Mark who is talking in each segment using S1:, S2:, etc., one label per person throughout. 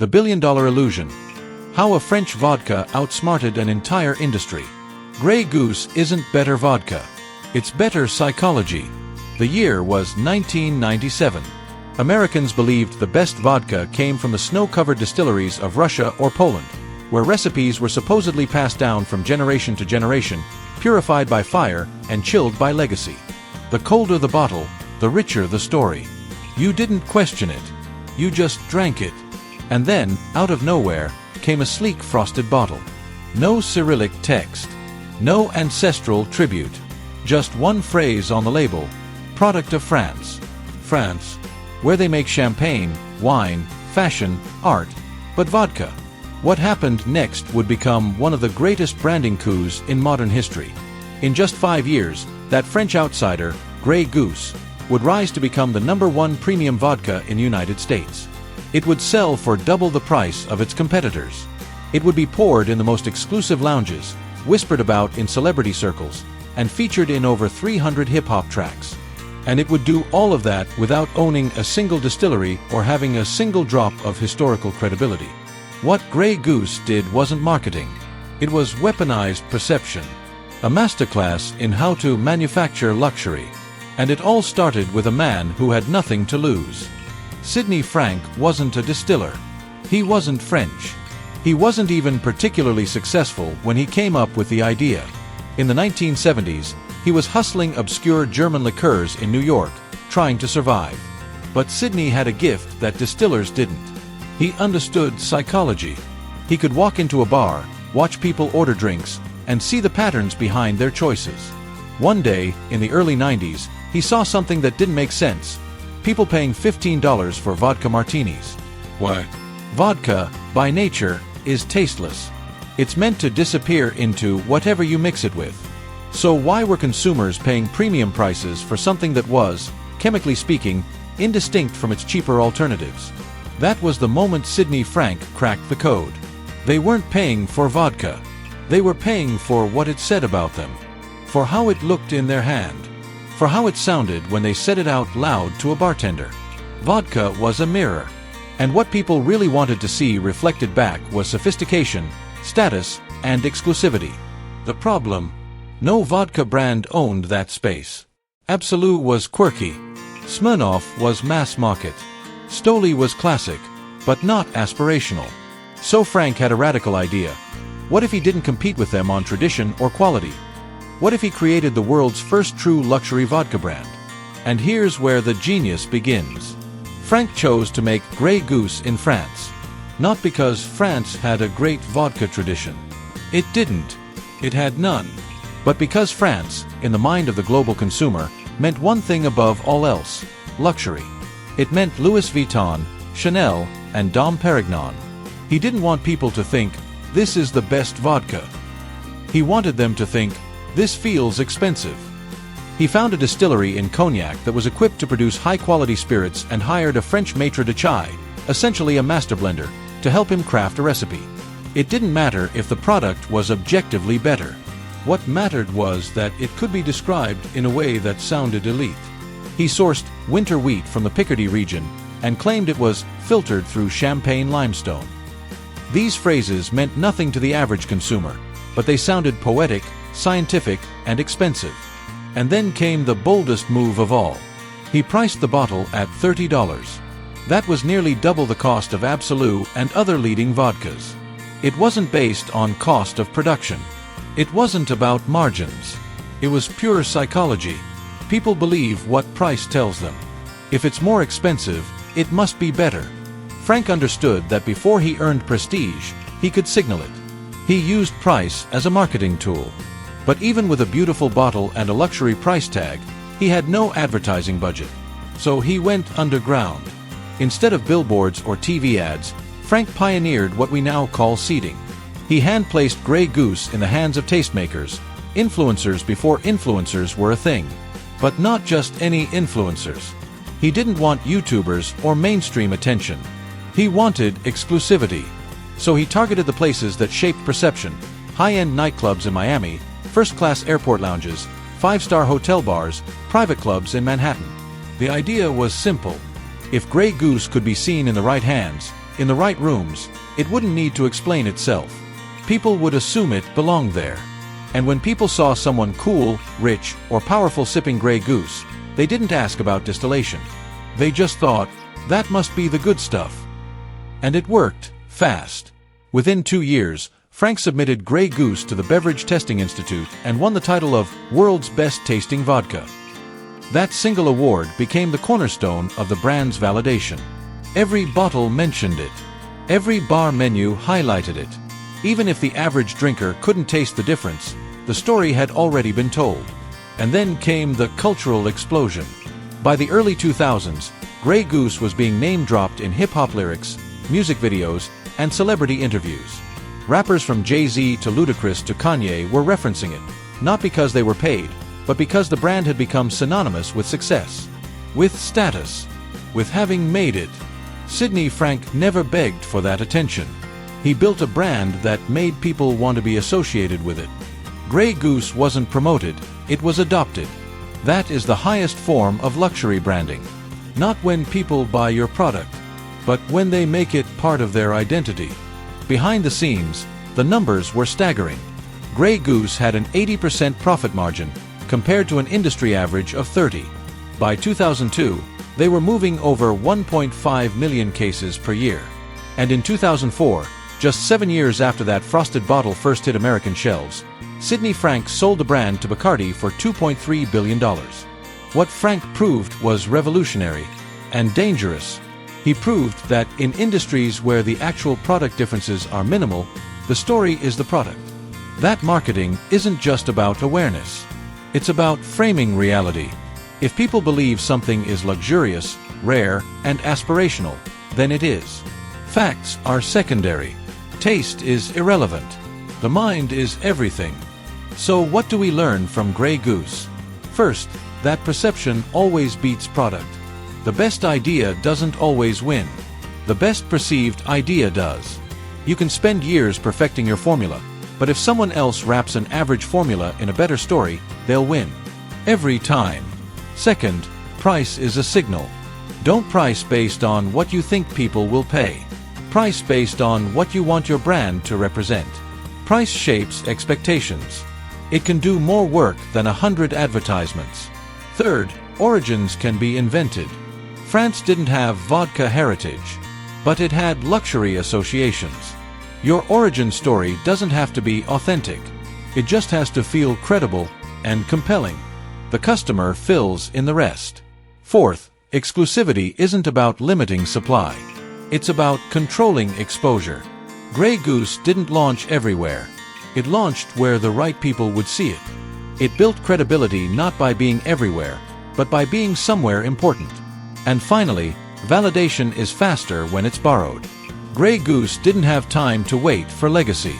S1: The billion-dollar illusion. How a French vodka outsmarted an entire industry. Grey Goose isn't better vodka. It's better psychology. The year was 1997. Americans believed the best vodka came from the snow-covered distilleries of Russia or Poland, where recipes were supposedly passed down from generation to generation, purified by fire and chilled by legacy. The colder the bottle, the richer the story. You didn't question it. You just drank it. And then, out of nowhere, came a sleek frosted bottle. No Cyrillic text. No ancestral tribute. Just one phrase on the label. Product of France. France, where they make champagne, wine, fashion, art, but vodka. What happened next would become one of the greatest branding coups in modern history. In just 5 years, that French outsider, Grey Goose, would rise to become the #1 premium vodka in the United States. It would sell for double the price of its competitors. It would be poured in the most exclusive lounges, whispered about in celebrity circles, and featured in over 300 hip-hop tracks. And it would do all of that without owning a single distillery or having a single drop of historical credibility. What Grey Goose did wasn't marketing. It was weaponized perception. A masterclass in how to manufacture luxury. And it all started with a man who had nothing to lose. Sidney Frank wasn't a distiller. He wasn't French. He wasn't even particularly successful when he came up with the idea. In the 1970s, he was hustling obscure German liqueurs in New York, trying to survive. But Sidney had a gift that distillers didn't. He understood psychology. He could walk into a bar, watch people order drinks, and see the patterns behind their choices. One day, in the early 90s, he saw something that didn't make sense. People paying $15 for vodka martinis. Why? Vodka, by nature, is tasteless. It's meant to disappear into whatever you mix it with. So why were consumers paying premium prices for something that was, chemically speaking, indistinct from its cheaper alternatives? That was the moment Sidney Frank cracked the code. They weren't paying for vodka. They were paying for what it said about them. For how it looked in their hand. For how it sounded when they said it out loud to a bartender. Vodka was a mirror. And what people really wanted to see reflected back was sophistication, status, and exclusivity. The problem? No vodka brand owned that space. Absolut was quirky. Smirnoff was mass market. Stoli was classic, but not aspirational. So Frank had a radical idea. What if he didn't compete with them on tradition or quality? What if he created the world's first true luxury vodka brand? And here's where the genius begins. Frank chose to make Grey Goose in France. Not because France had a great vodka tradition. It didn't. It had none. But because France, in the mind of the global consumer, meant one thing above all else: luxury. It meant Louis Vuitton, Chanel, and Dom Perignon. He didn't want people to think, this is the best vodka. He wanted them to think, this feels expensive. He found a distillery in Cognac that was equipped to produce high-quality spirits and hired a French maître de chai, essentially a master blender, to help him craft a recipe. It didn't matter if the product was objectively better. What mattered was that it could be described in a way that sounded elite. He sourced winter wheat from the Picardy region and claimed it was filtered through Champagne limestone. These phrases meant nothing to the average consumer, but they sounded poetic, scientific, and expensive. And then came the boldest move of all. He priced the bottle at $30. That was nearly double the cost of Absolut and other leading vodkas. It wasn't based on cost of production. It wasn't about margins. It was pure psychology. People believe what price tells them. If it's more expensive, it must be better. Frank understood that before he earned prestige, he could signal it. He used price as a marketing tool. But even with a beautiful bottle and a luxury price tag, he had no advertising budget. So he went underground. Instead of billboards or TV ads, Frank pioneered what we now call seeding. He hand-placed Grey Goose in the hands of tastemakers, influencers before influencers were a thing. But not just any influencers. He didn't want YouTubers or mainstream attention. He wanted exclusivity. So he targeted the places that shaped perception: high-end nightclubs in Miami, first-class airport lounges, five-star hotel bars, private clubs in Manhattan. The idea was simple. If Grey Goose could be seen in the right hands, In the right rooms, it wouldn't need to explain itself. People would assume it belonged there. And when people saw someone cool, rich, or powerful sipping Grey Goose, they didn't ask about distillation. They just thought, that must be the good stuff. And it worked, fast. Within 2 years, Frank submitted Grey Goose to the Beverage Testing Institute and won the title of World's Best Tasting Vodka. That single award became the cornerstone of the brand's validation. Every bottle mentioned it. Every bar menu highlighted it. Even if the average drinker couldn't taste the difference, the story had already been told. And then came the cultural explosion. By the early 2000s, Grey Goose was being name-dropped in hip-hop lyrics, music videos, and celebrity interviews. Rappers from Jay-Z to Ludacris to Kanye were referencing it, not because they were paid, but because the brand had become synonymous with success, with status, with having made it. Sidney Frank never begged for that attention. He built a brand that made people want to be associated with it. Grey Goose wasn't promoted, it was adopted. That is the highest form of luxury branding. Not when people buy your product, but when they make it part of their identity. Behind the scenes, the numbers were staggering. Grey Goose had an 80% profit margin, compared to an industry average of 30%. By 2002, they were moving over 1.5 million cases per year. And in 2004, just 7 years after that frosted bottle first hit American shelves, Sidney Frank sold the brand to Bacardi for $2.3 billion. What Frank proved was revolutionary and dangerous. He proved that in industries where the actual product differences are minimal, the story is the product. That marketing isn't just about awareness. It's about framing reality. If people believe something is luxurious, rare, and aspirational, then it is. Facts are secondary. Taste is irrelevant. The mind is everything. So what do we learn from Grey Goose? First, that perception always beats product. The best idea doesn't always win. The best perceived idea does. You can spend years perfecting your formula, but if someone else wraps an average formula in a better story, they'll win. Every time. Second, price is a signal. Don't price based on what you think people will pay. Price based on what you want your brand to represent. Price shapes expectations. It can do more work than 100 advertisements. Third, origins can be invented. France didn't have vodka heritage, but it had luxury associations. Your origin story doesn't have to be authentic. It just has to feel credible and compelling. The customer fills in the rest. Fourth, exclusivity isn't about limiting supply. It's about controlling exposure. Grey Goose didn't launch everywhere. It launched where the right people would see it. It built credibility not by being everywhere, but by being somewhere important. And finally, validation is faster when it's borrowed. Grey Goose didn't have time to wait for legacy.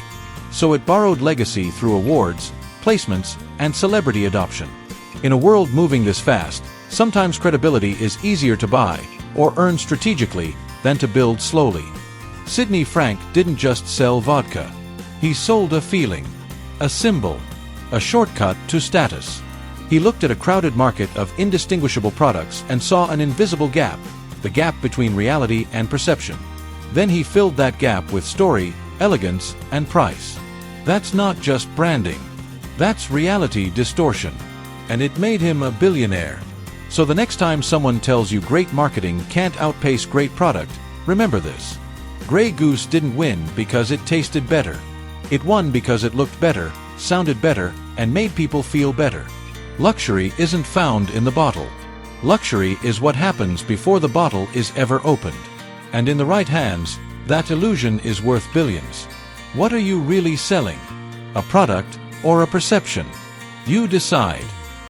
S1: So it borrowed legacy through awards, placements, and celebrity adoption. In a world moving this fast, sometimes credibility is easier to buy or earn strategically than to build slowly. Sidney Frank didn't just sell vodka. He sold a feeling, a symbol, a shortcut to status. He looked at a crowded market of indistinguishable products and saw an invisible gap, the gap between reality and perception. Then he filled that gap with story, elegance, and price. That's not just branding. That's reality distortion. And it made him a billionaire. So the next time someone tells you great marketing can't outpace great product, remember this. Grey Goose didn't win because it tasted better. It won because it looked better, sounded better, and made people feel better. Luxury isn't found in the bottle. Luxury is what happens before the bottle is ever opened. And in the right hands, that illusion is worth billions. What are you really selling? A product or a perception? You decide.